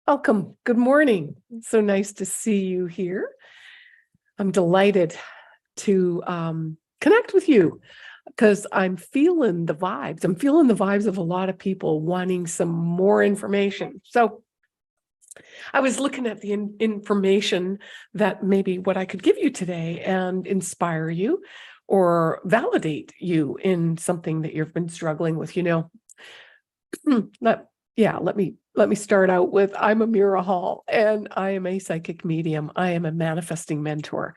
Welcome. Good morning. It's so nice to see you here. I'm delighted to connect with you because I'm feeling the vibes. I'm feeling the vibes of a lot of people wanting some more information. So I was looking at the information that maybe what I could give you today and inspire you or validate you in something that you've been struggling with. Let me start out with I'm Amira Hall, and I am a psychic medium. I am a manifesting mentor,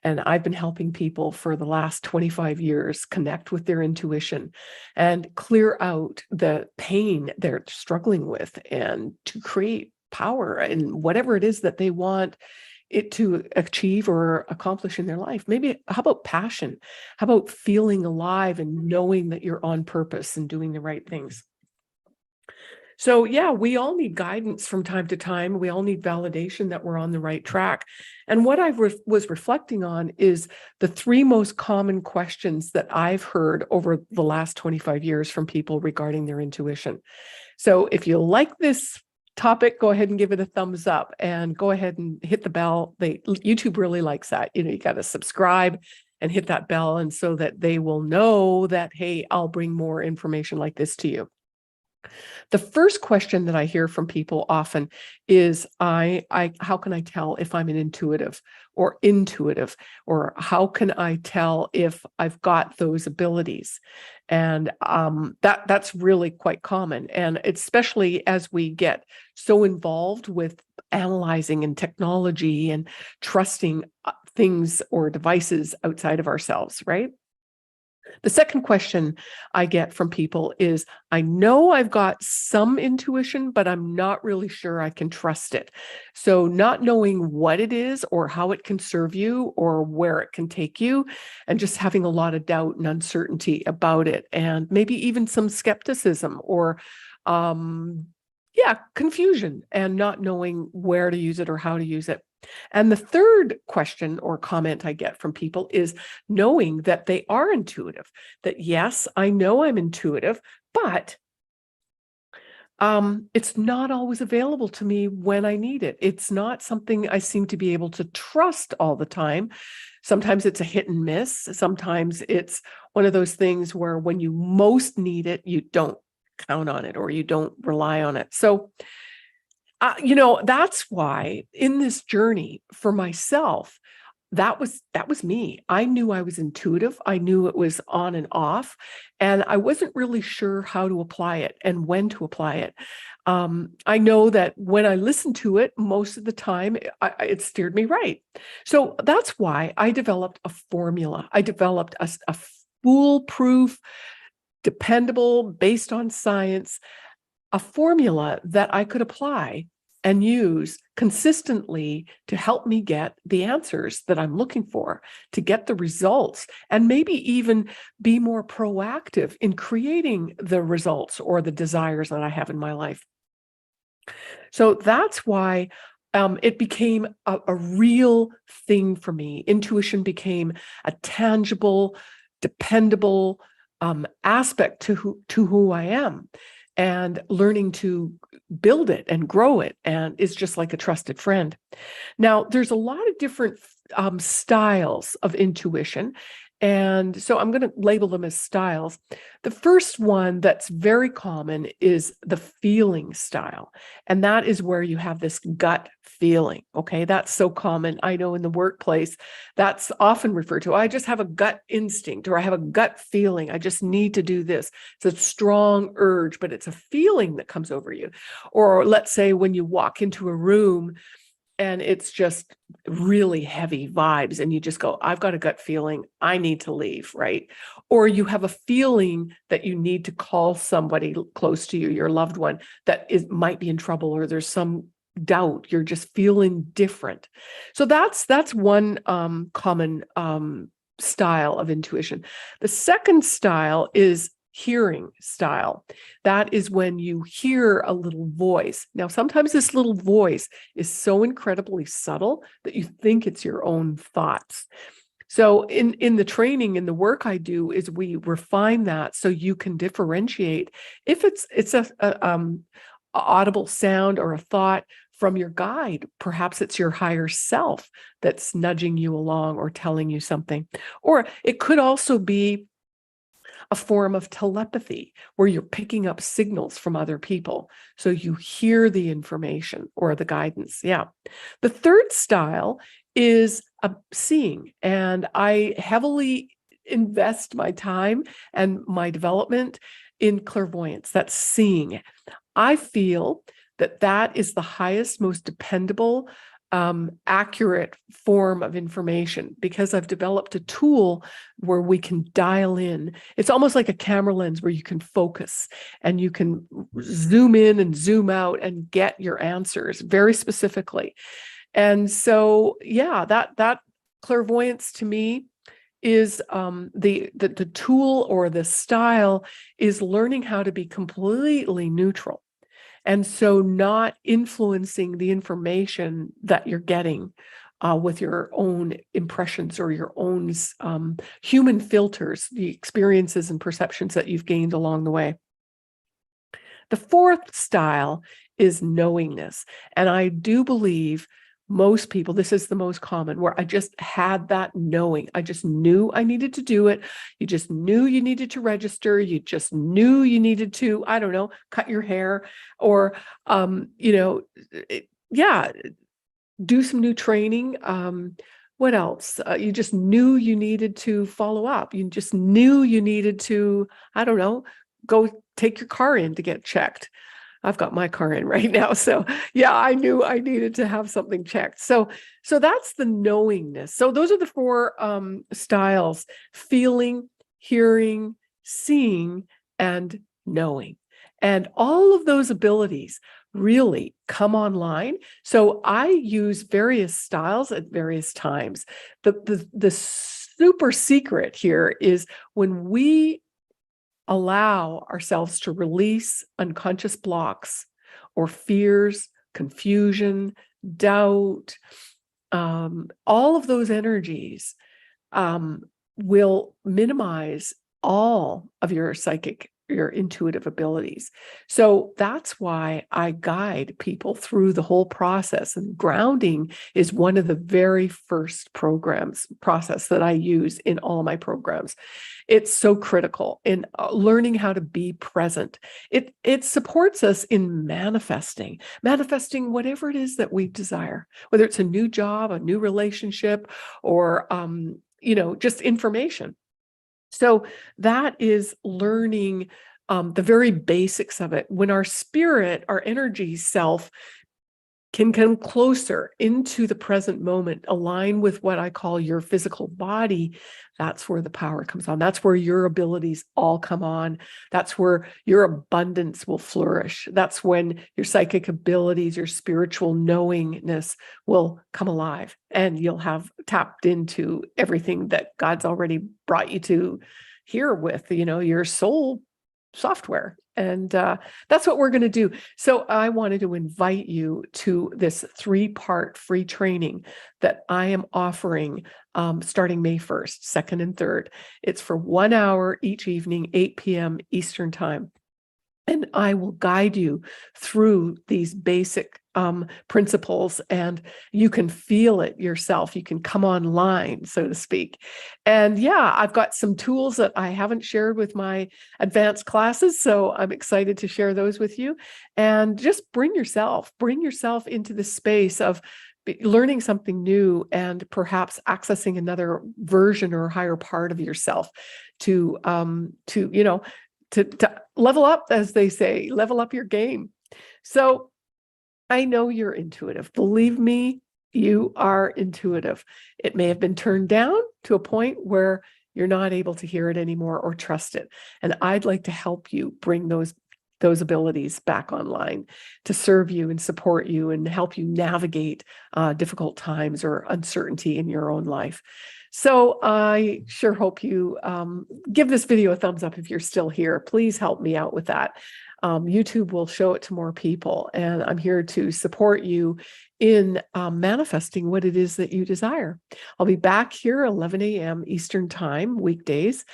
and I've been helping people for the last 25 years connect with their intuition and clear out the pain they're struggling with and to create power and whatever it is that they want it to achieve or accomplish in their life. Maybe how about passion? How about feeling alive and knowing that you're on purpose and doing the right things? So yeah, we all need guidance from time to time. We all need validation that we're on the right track. And what I was reflecting on is the three most common questions that I've heard over the last 25 years from people regarding their intuition. So if you like this topic, go ahead and give it a thumbs up and go ahead and hit the bell. YouTube really likes that. You got to subscribe and hit that bell, and so that they will know that, hey, I'll bring more information like this to you. The first question that I hear from people often is, how can I tell if I'm an intuitive, or how can I tell if I've got those abilities? And that's really quite common. And especially as we get so involved with analyzing and technology and trusting things or devices outside of ourselves, right? The second question I get from people is, I know I've got some intuition, but I'm not really sure I can trust it. So not knowing what it is or how it can serve you or where it can take you, and just having a lot of doubt and uncertainty about it, and maybe even some skepticism or confusion, and not knowing where to use it or how to use it. And the third question or comment I get from people is knowing that they are intuitive, that yes, I know I'm intuitive, but it's not always available to me when I need it. It's not something I seem to be able to trust all the time. Sometimes it's a hit and miss. Sometimes it's one of those things where when you most need it, you don't count on it or you don't rely on it. So that's why in this journey for myself, that was me. I knew I was intuitive. I knew it was on and off, and I wasn't really sure how to apply it and when to apply it. I know that when I listened to it, most of the time, it steered me right. So that's why I developed a formula. I developed a foolproof, dependable, based on science, a formula that I could apply and use consistently to help me get the answers that I'm looking for, to get the results, and maybe even be more proactive in creating the results or the desires that I have in my life. So that's why it became a real thing for me. Intuition became a tangible, dependable aspect to who I am. And learning to build it and grow it, and is just like a trusted friend. Now, there's a lot of different styles of intuition, and so I'm going to label them as styles. The first one that's very common is the feeling style, and that is where you have this gut feeling. Okay, that's so common. I know in the workplace, that's often referred to. I just have a gut instinct, or I have a gut feeling. I just need to do this. It's a strong urge, but it's a feeling that comes over you. Or let's say when you walk into a room and it's just really heavy vibes, and you just go, I've got a gut feeling, I need to leave, right? Or you have a feeling that you need to call somebody close to you, your loved one, that might be in trouble, or there's some doubt, you're just feeling different. So that's one common style of intuition. The second style is hearing style. That is when you hear a little voice. Now, sometimes this little voice is so incredibly subtle that you think it's your own thoughts. So in the training, in the work I do, is we refine that so you can differentiate if it's audible sound or a thought from your guide. Perhaps it's your higher self that's nudging you along or telling you something. Or it could also be a form of telepathy where you're picking up signals from other people. So you hear the information or the guidance. Yeah. The third style is seeing. And I heavily invest my time and my development in clairvoyance. That's seeing. I feel that that is the highest, most dependable, accurate form of information because I've developed a tool where we can dial in. It's almost like a camera lens where you can focus and you can zoom in and zoom out and get your answers very specifically. And so, yeah, that clairvoyance to me is the tool or the style is learning how to be completely neutral. And so not influencing the information that you're getting with your own impressions or your own human filters, the experiences and perceptions that you've gained along the way. The fourth style is knowingness. And I do believe most people, this is the most common, where I just had that knowing. I just knew I needed to do it. You just knew you needed to register. You just knew you needed to, I don't know, cut your hair or, do some new training. What else? You just knew you needed to follow up. You just knew you needed to, I don't know, go take your car in to get checked. I've got my car in right now. So yeah, I knew I needed to have something checked. So that's the knowingness. So those are the four styles: feeling, hearing, seeing, and knowing. And all of those abilities really come online. So I use various styles at various times. The super secret here is when we allow ourselves to release unconscious blocks or fears, confusion, doubt, all of those energies will minimize all of your psychic, your intuitive abilities. So that's why I guide people through the whole process. And grounding is one of the very first process that I use in all my programs. It's so critical in learning how to be present. It supports us in manifesting whatever it is that we desire, whether it's a new job, a new relationship, or just information. So that is learning the very basics of it. When our spirit, our energy self, can come closer into the present moment, align with what I call your physical body, that's where the power comes on. That's where your abilities all come on. That's where your abundance will flourish. That's when your psychic abilities, your spiritual knowingness will come alive, and you'll have tapped into everything that God's already brought you to here with, your soul software. And that's what we're going to do. So I wanted to invite you to this 3-part free training that I am offering starting May 1st, 2nd, and 3rd. It's for 1 hour each evening, 8 p.m. Eastern time. And I will guide you through these basic principles, and you can feel it yourself. You can come online, so to speak. And yeah, I've got some tools that I haven't shared with my advanced classes, so I'm excited to share those with you. And just bring yourself into the space of learning something new and perhaps accessing another version or higher part of yourself to level up, as they say, level up your game. So I know you're intuitive. Believe me, you are intuitive. It may have been turned down to a point where you're not able to hear it anymore or trust it. And I'd like to help you bring those abilities back online to serve you and support you and help you navigate difficult times or uncertainty in your own life. So I sure hope you give this video a thumbs up if you're still here. Please help me out with that. YouTube will show it to more people, and I'm here to support you in manifesting what it is that you desire. I'll be back here 11 a.m. Eastern time, weekdays,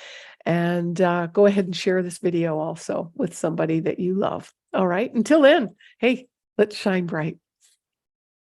and go ahead and share this video also with somebody that you love. All right. Until then, hey, let's shine bright.